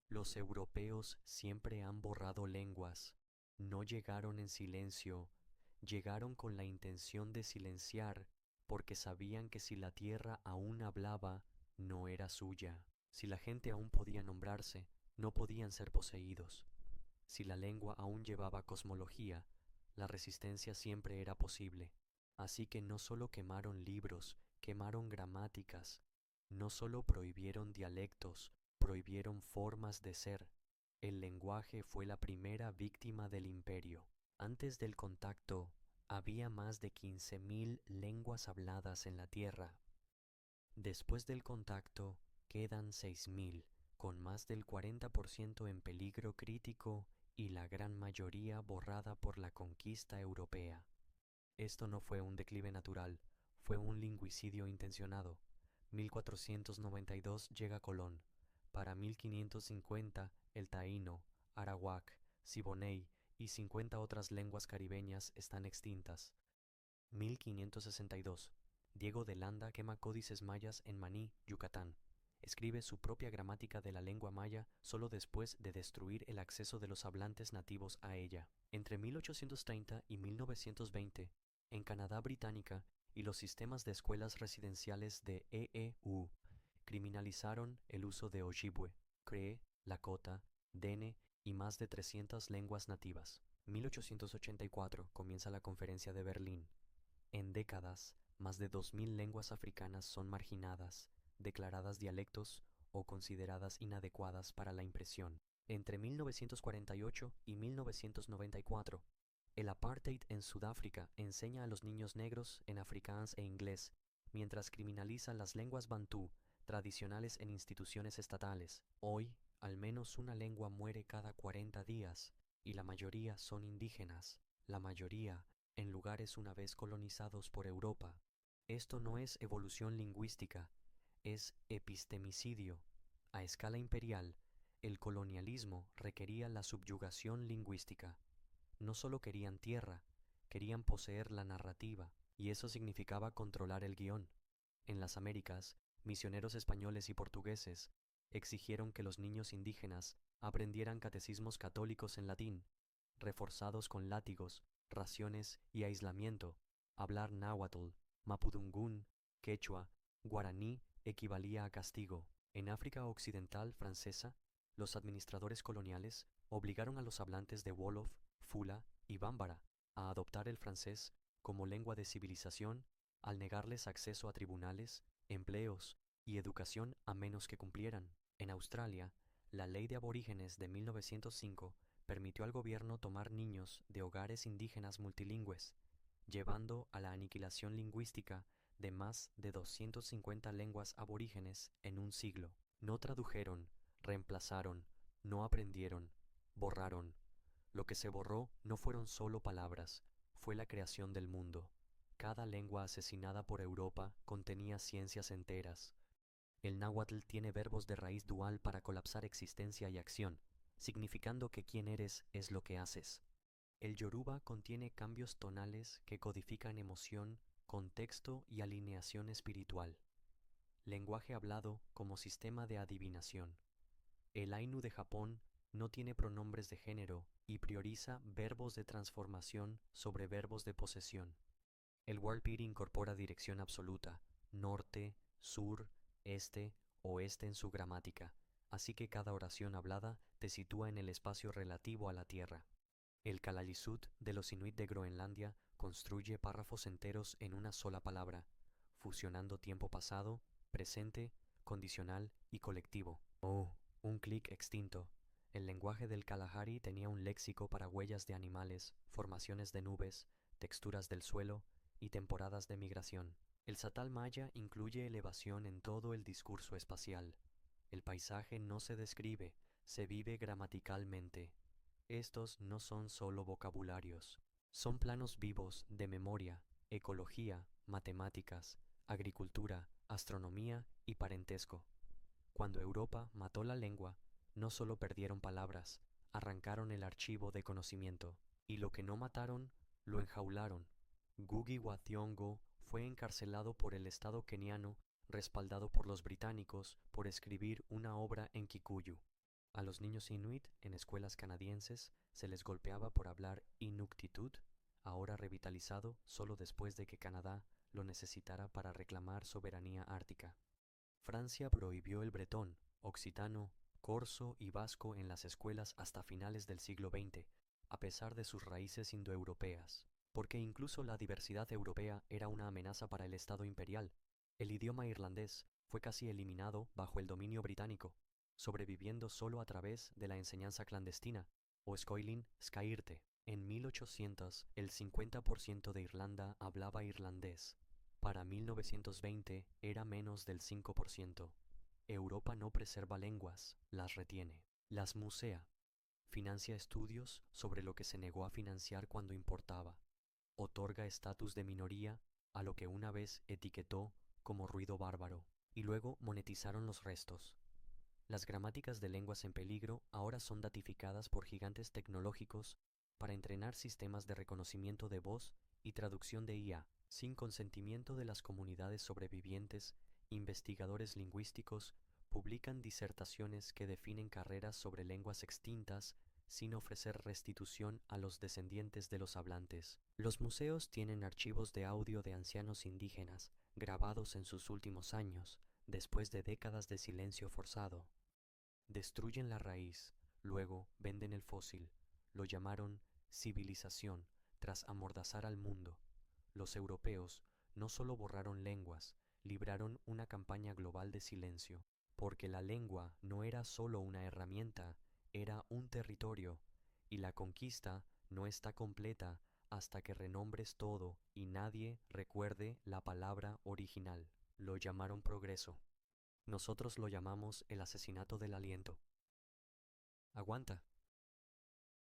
Los europeos siempre han borrado lenguas. No llegaron en silencio, llegaron con la intención de silenciar, porque sabían que si la tierra aún hablaba, no era suya. Si la gente aún podía nombrarse, no podían ser poseídos. Si la lengua aún llevaba cosmología, la resistencia siempre era posible. Así que no solo quemaron libros, quemaron gramáticas, no solo prohibieron dialectos, prohibieron formas de ser. El lenguaje fue la primera víctima del imperio. Antes del contacto, había más de 15.000 lenguas habladas en la Tierra. Después del contacto, quedan 6.000, con más del 40% en peligro crítico y la gran mayoría borrada por la conquista europea. Esto no fue un declive natural, fue un lingüicidio intencionado. 1492 llega Colón. Para 1550 el taíno, arawak, siboney y 50 otras lenguas caribeñas están extintas. 1562 Diego de Landa quema códices mayas en Maní, Yucatán. Escribe su propia gramática de la lengua maya solo después de destruir el acceso de los hablantes nativos a ella. Entre 1830 y 1920, en Canadá británica y los sistemas de escuelas residenciales de EEU criminalizaron el uso de Ojibwe, Cree, Lakota, Dene y más de 300 lenguas nativas. 1884 comienza la Conferencia de Berlín. En décadas, más de 2.000 lenguas africanas son marginadas, declaradas dialectos o consideradas inadecuadas para la impresión. Entre 1948 y 1994, el apartheid en Sudáfrica enseña a los niños negros en afrikaans e inglés, mientras criminaliza las lenguas bantú tradicionales en instituciones estatales. Hoy, al menos una lengua muere cada 40 días, y la mayoría son indígenas, la mayoría en lugares una vez colonizados por Europa. Esto no es evolución lingüística, es epistemicidio. A escala imperial, el colonialismo requería la subyugación lingüística. No solo querían tierra, querían poseer la narrativa, y eso significaba controlar el guión. En las Américas, misioneros españoles y portugueses exigieron que los niños indígenas aprendieran catecismos católicos en latín, reforzados con látigos, raciones y aislamiento. Hablar náhuatl, mapudungún, quechua, guaraní equivalía a castigo. En África Occidental francesa, los administradores coloniales obligaron a los hablantes de Wolof, Fula y Bambara a adoptar el francés como lengua de civilización al negarles acceso a tribunales, empleos y educación a menos que cumplieran. En Australia, la Ley de Aborígenes de 1905 permitió al gobierno tomar niños de hogares indígenas multilingües, llevando a la aniquilación lingüística de más de 250 lenguas aborígenes en un siglo. No tradujeron, reemplazaron, no aprendieron, borraron. Lo que se borró no fueron solo palabras, fue la creación del mundo. Cada lengua asesinada por Europa contenía ciencias enteras. El náhuatl tiene verbos de raíz dual para colapsar existencia y acción, significando que quién eres es lo que haces. El yoruba contiene cambios tonales que codifican emoción, contexto y alineación espiritual. Lenguaje hablado como sistema de adivinación. El Ainu de Japón no tiene pronombres de género y prioriza verbos de transformación sobre verbos de posesión. El Warlpiri incorpora dirección absoluta, norte, sur, este, oeste en su gramática, así que cada oración hablada te sitúa en el espacio relativo a la Tierra. El Kalaallisut de los Inuit de Groenlandia construye párrafos enteros en una sola palabra, fusionando tiempo pasado, presente, condicional y colectivo. Oh, un clic extinto. El lenguaje del Kalahari tenía un léxico para huellas de animales, formaciones de nubes, texturas del suelo y temporadas de migración. El Satal maya incluye elevación en todo el discurso espacial. El paisaje no se describe, se vive gramaticalmente. Estos no son solo vocabularios, son planos vivos de memoria, ecología, matemáticas, agricultura, astronomía y parentesco. Cuando Europa mató la lengua, no solo perdieron palabras, arrancaron el archivo de conocimiento, y lo que no mataron, lo enjaularon. Ngugi wa Thiong'o fue encarcelado por el Estado keniano, respaldado por los británicos, por escribir una obra en Kikuyu. A los niños inuit en escuelas canadienses se les golpeaba por hablar Inuktitut, ahora revitalizado solo después de que Canadá lo necesitara para reclamar soberanía ártica. Francia prohibió el bretón, occitano, corso y vasco en las escuelas hasta finales del siglo XX, a pesar de sus raíces indoeuropeas, porque incluso la diversidad europea era una amenaza para el Estado imperial. El idioma irlandés fue casi eliminado bajo el dominio británico, sobreviviendo solo a través de la enseñanza clandestina, o Scoilín Scairte. En 1800, el 50% de Irlanda hablaba irlandés. Para 1920 era menos del 5%. Europa no preserva lenguas, las retiene. Las musea. Financia estudios sobre lo que se negó a financiar cuando importaba. Otorga estatus de minoría a lo que una vez etiquetó como ruido bárbaro, y luego monetizaron los restos. Las gramáticas de lenguas en peligro ahora son datificadas por gigantes tecnológicos para entrenar sistemas de reconocimiento de voz y traducción de IA. Sin consentimiento de las comunidades sobrevivientes, investigadores lingüísticos publican disertaciones que definen carreras sobre lenguas extintas sin ofrecer restitución a los descendientes de los hablantes. Los museos tienen archivos de audio de ancianos indígenas grabados en sus últimos años, después de décadas de silencio forzado. Destruyen la raíz, luego venden el fósil. Lo llamaron civilización tras amordazar al mundo. Los europeos no solo borraron lenguas, libraron una campaña global de silencio, porque la lengua no era solo una herramienta, era un territorio, y la conquista no está completa hasta que renombres todo y nadie recuerde la palabra original. Lo llamaron progreso. Nosotros lo llamamos el asesinato del aliento. Aguanta,